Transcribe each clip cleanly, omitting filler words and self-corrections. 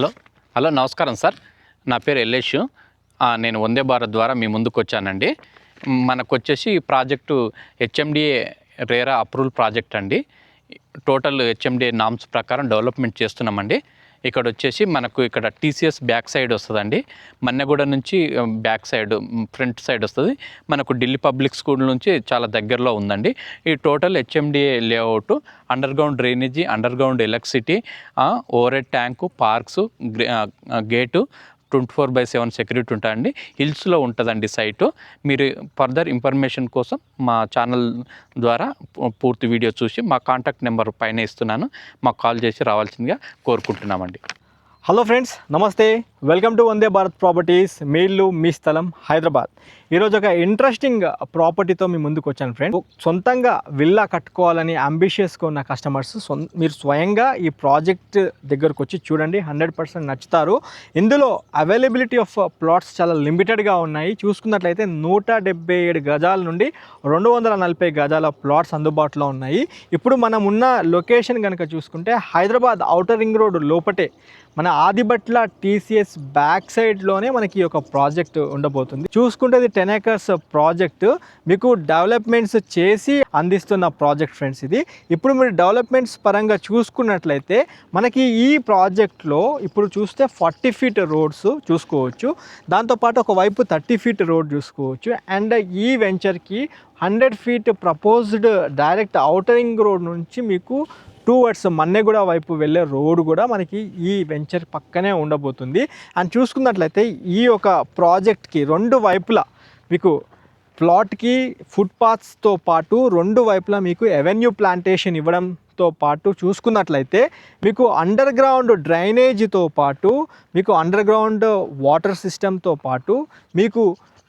Hello hello నమస్కారం sir. నా పేరు ఎల్లేష్. నేను వందే భారత్ ద్వారా మీ ముందుకు వచ్చానండి. మనకు వచ్చేసి ఈ project HMDA RERA approval project అండి. టోటల్ హెచ్ఎండిఏ నామ్స్ ప్రకారం డెవలప్మెంట్ చేస్తున్నామండి. ఇక్కడ వచ్చేసి మనకు ఇక్కడ టీసీఎస్ బ్యాక్ సైడ్ వస్తుందండి. మన్నెగూడ నుంచి బ్యాక్ సైడ్ ఫ్రంట్ సైడ్ వస్తుంది. మనకు ఢిల్లీ పబ్లిక్ స్కూల్ నుంచి చాలా దగ్గరలో ఉందండి. ఈ total HMDA layout under ground drainage, under ground electricity, over head tank, parks, gate, 24/7 security ఉంటాయండి. హిల్స్లో ఉంటుందండి సైటు. మీరు ఫర్దర్ ఇన్ఫర్మేషన్ కోసం మా ఛానల్ ద్వారా పూర్తి వీడియో చూసి మా కాంటాక్ట్ నెంబర్ పైన ఇస్తున్నాను, మాకు కాల్ చేసి రావాల్సిందిగా కోరుకుంటున్నామండి. హలో ఫ్రెండ్స్, నమస్తే. Welcome to Vande Bharat properties. మీ ఇల్లు మీ స్థలం హైదరాబాద్. ఈరోజు ఒక ఇంట్రెస్టింగ్ ప్రాపర్టీతో మీ ముందుకు వచ్చాను ఫ్రెండ్స్. సొంతంగా విల్లా కట్టుకోవాలని అంబిషియస్గా ఉన్న కస్టమర్స్ మీరు స్వయంగా ఈ ప్రాజెక్ట్ దగ్గరకు వచ్చి చూడండి, 100% నచ్చుతారు. ఇందులో అవైలబిలిటీ ఆఫ్ ప్లాట్స్ చాలా లిమిటెడ్గా ఉన్నాయి. చూసుకున్నట్లయితే 177 గజాల నుండి 240 గజాల ప్లాట్స్ అందుబాటులో ఉన్నాయి. ఇప్పుడు మనం ఉన్న లొకేషన్ కనుక చూసుకుంటే హైదరాబాద్ ఔటర్ రింగ్ రోడ్ లోపటే మన ఆదిబట్ల టీసీఎస్ బ్యాక్ సైడ్లోనే మనకి ఒక ప్రాజెక్ట్ ఉండబోతుంది. చూసుకుంటే ఇది 10 acres ప్రాజెక్ట్, మీకు డెవలప్మెంట్స్ చేసి అందిస్తున్న ప్రాజెక్ట్ ఫ్రెండ్స్ ఇది. ఇప్పుడు మీరు డెవలప్మెంట్స్ పరంగా చూసుకున్నట్లయితే మనకి ఈ ప్రాజెక్ట్లో ఇప్పుడు చూస్తే 40 feet రోడ్స్ చూసుకోవచ్చు. దాంతోపాటు ఒకవైపు 30 feet రోడ్ చూసుకోవచ్చు. అండ్ ఈ వెంచర్కి 100 feet proposed direct outer ring road నుంచి మీకు టువర్డ్స్ మన్నెగూడ వైపు వెళ్ళే రోడ్ కూడా మనకి ఈ వెంచర్ పక్కనే ఉండబోతుంది. అండ్ చూసుకున్నట్లయితే ఈ యొక్క ప్రాజెక్ట్కి రెండు వైపులా మీకు ప్లాట్కి ఫుట్పాత్స్తో పాటు రెండు వైపులా మీకు ఎవెన్యూ ప్లాంటేషన్ ఇవ్వడంతో పాటు చూసుకున్నట్లయితే మీకు అండర్ గ్రౌండ్ డ్రైనేజీతో పాటు మీకు అండర్ గ్రౌండ్ వాటర్ సిస్టమ్తో పాటు మీకు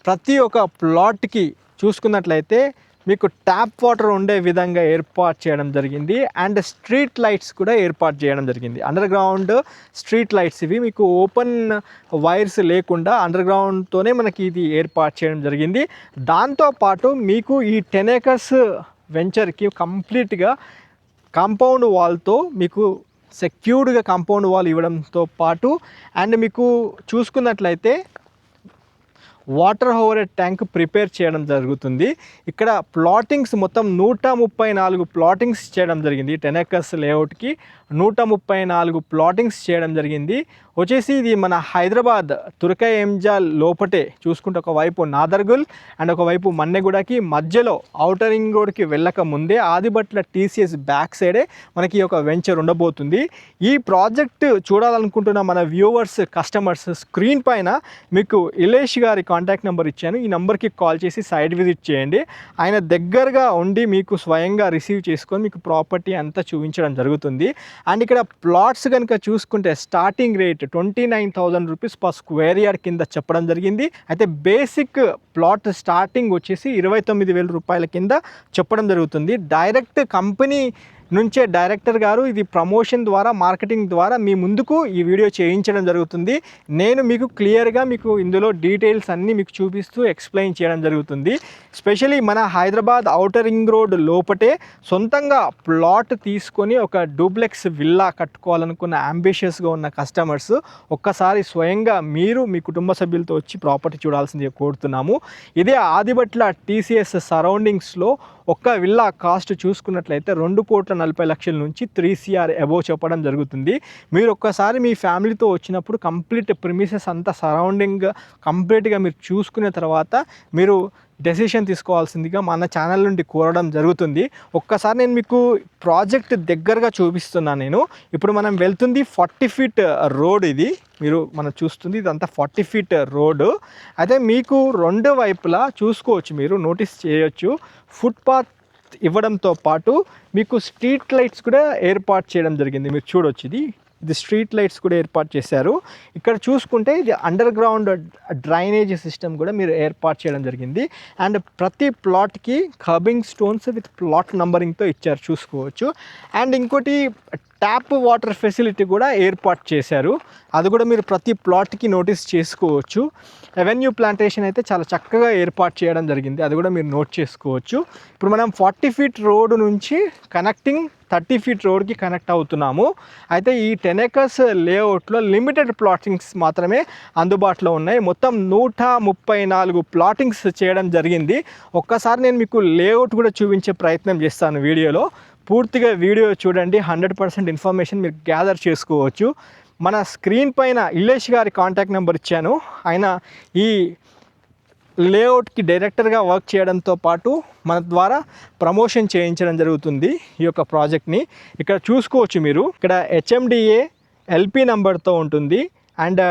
ప్రతి ఒక్క ప్లాట్కి చూసుకున్నట్లయితే మీకు ట్యాప్ వాటర్ ఉండే విధంగా ఏర్పాటు చేయడం జరిగింది. అండ్ స్ట్రీట్ లైట్స్ కూడా ఏర్పాటు చేయడం జరిగింది. అండర్ గ్రౌండ్ స్ట్రీట్ లైట్స్ ఇవి మీకు ఓపెన్ వైర్స్ లేకుండా అండర్ గ్రౌండ్తోనే మనకి ఇది ఏర్పాటు చేయడం జరిగింది. దాంతోపాటు మీకు ఈ 10 acres వెంచర్కి కంప్లీట్గా కాంపౌండ్ వాల్తో మీకు సెక్యూర్డ్గా కాంపౌండ్ వాల్ ఇవ్వడంతో పాటు అండ్ మీకు చూసుకున్నట్లయితే water over head tank prepare చేయడం జరుగుతుంది. ఇక్కడ ప్లాటింగ్స్ మొత్తం 134 ప్లాటింగ్స్ చేయడం జరిగింది. 10 acres లేఅవుట్కి 134 ప్లాటింగ్స్ చేయడం జరిగింది. వచ్చేసి ఇది మన హైదరాబాద్ తుర్కై ఎంజాల్ లోపటే చూసుకుంటే ఒకవైపు నాదర్గుల్ అండ్ ఒకవైపు మన్నెగూడకి మధ్యలో ఔటర్ రింగ్ రోడ్కి వెళ్ళక ముందే ఆదిబట్ల టీసీఎస్ బ్యాక్ సైడే మనకి ఒక వెంచర్ ఉండబోతుంది. ఈ ప్రాజెక్ట్ చూడాలనుకుంటున్న మన వ్యూవర్స్, కస్టమర్స్ స్క్రీన్ పైన మీకు ఇలేష్ గారి కాంటాక్ట్ నెంబర్ ఇచ్చాను. ఈ నెంబర్కి కాల్ చేసి సైట్ విజిట్ చేయండి. ఆయన దగ్గరగా ఉండి మీకు స్వయంగా రిసీవ్ చేసుకొని మీకు ప్రాపర్టీ అంతా చూపించడం జరుగుతుంది. అండ్ ఇక్కడ ప్లాట్స్ కనుక చూసుకుంటే starting rate 29,000 rupees per square yard కింద చెప్పడం జరిగింది. అయితే బేసిక్ ప్లాట్ స్టార్టింగ్ వచ్చేసి 29,000 రూపాయల కింద చెప్పడం జరుగుతుంది. డైరెక్ట్ కంపెనీ నుంచే డైరెక్టర్ గారు ఇది ప్రమోషన్ ద్వారా, మార్కెటింగ్ ద్వారా మీ ముందుకు ఈ వీడియో చేయించడం జరుగుతుంది. నేను మీకు క్లియర్గా మీకు ఇందులో డీటెయిల్స్ అన్నీ మీకు చూపిస్తూ ఎక్స్ప్లెయిన్ చేయడం జరుగుతుంది. స్పెషలీ మన హైదరాబాద్ ఔటర్ రింగ్ రోడ్ లోపటే సొంతంగా ప్లాట్ తీసుకొని ఒక డూప్లెక్స్ విల్లా కట్టుకోవాలనుకున్న అంబిషియస్గా ఉన్న కస్టమర్స్ ఒక్కసారి స్వయంగా మీరు మీ కుటుంబ సభ్యులతో వచ్చి ప్రాపర్టీ చూడాల్సిందిగా కోరుతున్నాము. ఇదే ఆదిబట్ల టీసీఎస్ సరౌండింగ్స్లో ఒక్క విల్లా కాస్ట్ చూసుకున్నట్లయితే 2,40,00,000 నుంచి 3 CR అబోవ్ చెప్పడం జరుగుతుంది. మీరు ఒక్కసారి మీ ఫ్యామిలీతో వచ్చినప్పుడు కంప్లీట్ ప్రిమిసెస్ అంతా సరౌండింగ్ కంప్లీట్గా మీరు చూసుకున్న తర్వాత మీరు డెసిషన్ తీసుకోవాల్సిందిగా మన ఛానల్ నుండి కోరడం జరుగుతుంది. ఒక్కసారి నేను మీకు ప్రాజెక్ట్ దగ్గరగా చూపిస్తున్నాను. నేను ఇప్పుడు మనం వెళ్తుంది 40 feet రోడ్. ఇది మనం చూస్తుంది ఇదంతా 40 feet రోడ్. అయితే మీకు రెండు వైపులా చూసుకోవచ్చు, మీరు నోటీస్ చేయొచ్చు, ఫుట్పాత్ ఇవ్వడంతో పాటు మీకు స్ట్రీట్ లైట్స్ కూడా ఏర్పాటు చేయడం జరిగింది. మీరు చూడొచ్చు, ఇది స్ట్రీట్ లైట్స్ కూడా ఏర్పాటు చేశారు. ఇక్కడ చూసుకుంటే ఇది అండర్ గ్రౌండ్ డ్రైనేజ్ సిస్టమ్ కూడా మీరు ఏర్పాటు చేయడం జరిగింది. అండ్ ప్రతి ప్లాట్కి కర్బింగ్ స్టోన్స్ విత్ ప్లాట్ నంబరింగ్తో ఇచ్చారు, చూసుకోవచ్చు. అండ్ ఇంకోటి ట్యాప్ వాటర్ ఫెసిలిటీ కూడా ఏర్పాటు చేశారు. అది కూడా మీరు ప్రతి ప్లాట్కి నోటీస్ చేసుకోవచ్చు. అవెన్యూ ప్లాంటేషన్ అయితే చాలా చక్కగా ఏర్పాటు చేయడం జరిగింది, అది కూడా మీరు నోట్ చేసుకోవచ్చు. ఇప్పుడు మనం 40 ఫీట్ రోడ్ నుంచి కనెక్టింగ్ 30 ఫీట్ రోడ్కి కనెక్ట్ అవుతున్నాము. అయితే ఈ 10 acres లేఅవుట్లో లిమిటెడ్ ప్లాటింగ్స్ మాత్రమే అందుబాటులో ఉన్నాయి. మొత్తం 134 ప్లాటింగ్స్ చేయడం జరిగింది. ఒక్కసారి నేను మీకు లేఅవుట్ కూడా చూపించే ప్రయత్నం చేస్తాను వీడియోలో. పూర్తిగా వీడియో చూడండి, 100% ఇన్ఫర్మేషన్ మీరు గ్యాదర్ చేసుకోవచ్చు. మన స్క్రీన్ పైన ఇల్లేష్ గారి కాంటాక్ట్ నెంబర్ ఇచ్చాను. ఆయన ఈ లేఅవుట్కి డైరెక్టర్గా వర్క్ చేయడంతో పాటు మన ద్వారా ప్రమోషన్ చేయించడం జరుగుతుంది ఈ యొక్క ప్రాజెక్ట్ని. ఇక్కడ చూసుకోవచ్చు మీరు, ఇక్కడ HMDA LP నెంబర్తో ఉంటుంది అండ్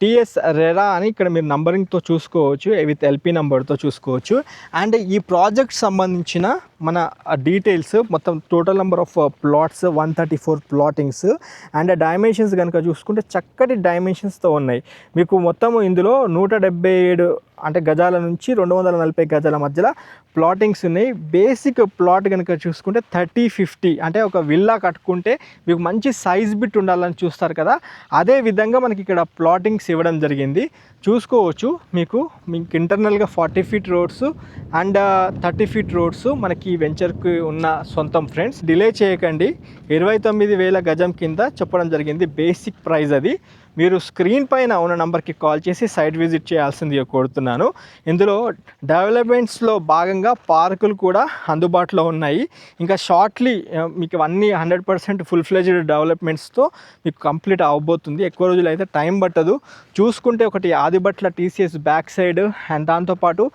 TS రెరా అని ఇక్కడ మీరు నంబరింగ్తో చూసుకోవచ్చు, విత్ LP నెంబర్తో చూసుకోవచ్చు. అండ్ ఈ ప్రాజెక్ట్ సంబంధించిన మన డీటెయిల్స్ మొత్తం total number of plots 134 plottings and dimensions కనుక చూసుకుంటే చక్కటి డైమెన్షన్స్తో ఉన్నాయి. మీకు మొత్తం ఇందులో 177 అంటే గజాల నుంచి 240 గజాల మధ్యలో ప్లాటింగ్స్ ఉన్నాయి. బేసిక్ ప్లాట్ కనుక చూసుకుంటే 30-50 అంటే ఒక విల్లా కట్టుకుంటే మీకు మంచి సైజ్ బిట్ ఉండాలని చూస్తారు కదా, అదే విధంగా మనకి ఇక్కడ ప్లాటింగ్స్ ఇవ్వడం జరిగింది. చూసుకోవచ్చు మీకు ఇంటర్నల్గా 40 feet roads and 30 feet roads మనకి ఈ వెంచర్కి ఉన్న సొంతం. ఫ్రెండ్స్, డిలే చేయకండి, 29,000 గజం కింద చెప్పడం జరిగింది బేసిక్ ప్రైస్. అది మీరు స్క్రీన్ పైన ఉన్న నెంబర్కి కాల్ చేసి సైట్ విజిట్ చేయాల్సిందిగా కోరుతున్నాను. ఇందులో డెవలప్మెంట్స్లో భాగంగా పార్కులు కూడా అందుబాటులో ఉన్నాయి. ఇంకా షార్ట్లీ మీకు అన్నీ 100% ఫుల్ ఫ్లెజ్డ్ డెవలప్మెంట్స్తో మీకు కంప్లీట్ అవబోతుంది. ఎక్కువ రోజులు అయితే టైం పట్టదు. చూసుకుంటే ఒకటి Adibatla TCS back side and దాంతోపాటు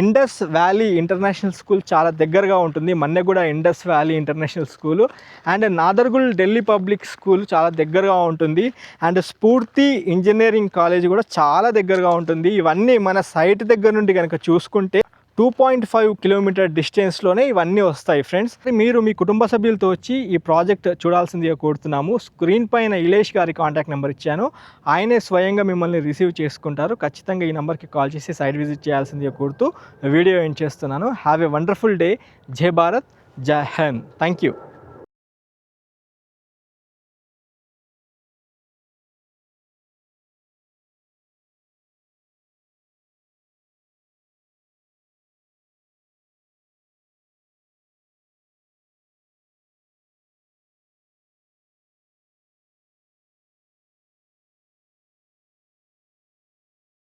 ఇండస్ వ్యాలీ ఇంటర్నేషనల్ స్కూల్ చాలా దగ్గరగా ఉంటుంది. Manneguda Indus valley international school and Nadargul Delhi public school చాలా దగ్గరగా ఉంటుంది. అండ్ స్ఫూర్తి ఇంజనీరింగ్ కాలేజ్ కూడా చాలా దగ్గరగా ఉంటుంది. ఇవన్నీ మన సైట్ దగ్గర నుండి కనుక చూసుకుంటే 2.5 కిలోమీటర్ డిస్టెన్స్లోనే ఇవన్నీ వస్తాయి. ఫ్రెండ్స్, మీరు మీ కుటుంబ సభ్యులతో వచ్చి ఈ ప్రాజెక్ట్ చూడాల్సిందిగా కోరుతున్నాము. స్క్రీన్ పైన ఇలేష్ గారి కాంటాక్ట్ నెంబర్ ఇచ్చాను, ఆయనే స్వయంగా మిమ్మల్ని రిసీవ్ చేసుకుంటారు. ఖచ్చితంగా ఈ నెంబర్కి కాల్ చేసి సైట్ విజిట్ చేయాల్సిందిగా కోరుతూ వీడియో ఎండ్ చేస్తున్నాను. Have a wonderful day. జై భారత్, జై హింద్. Thank you.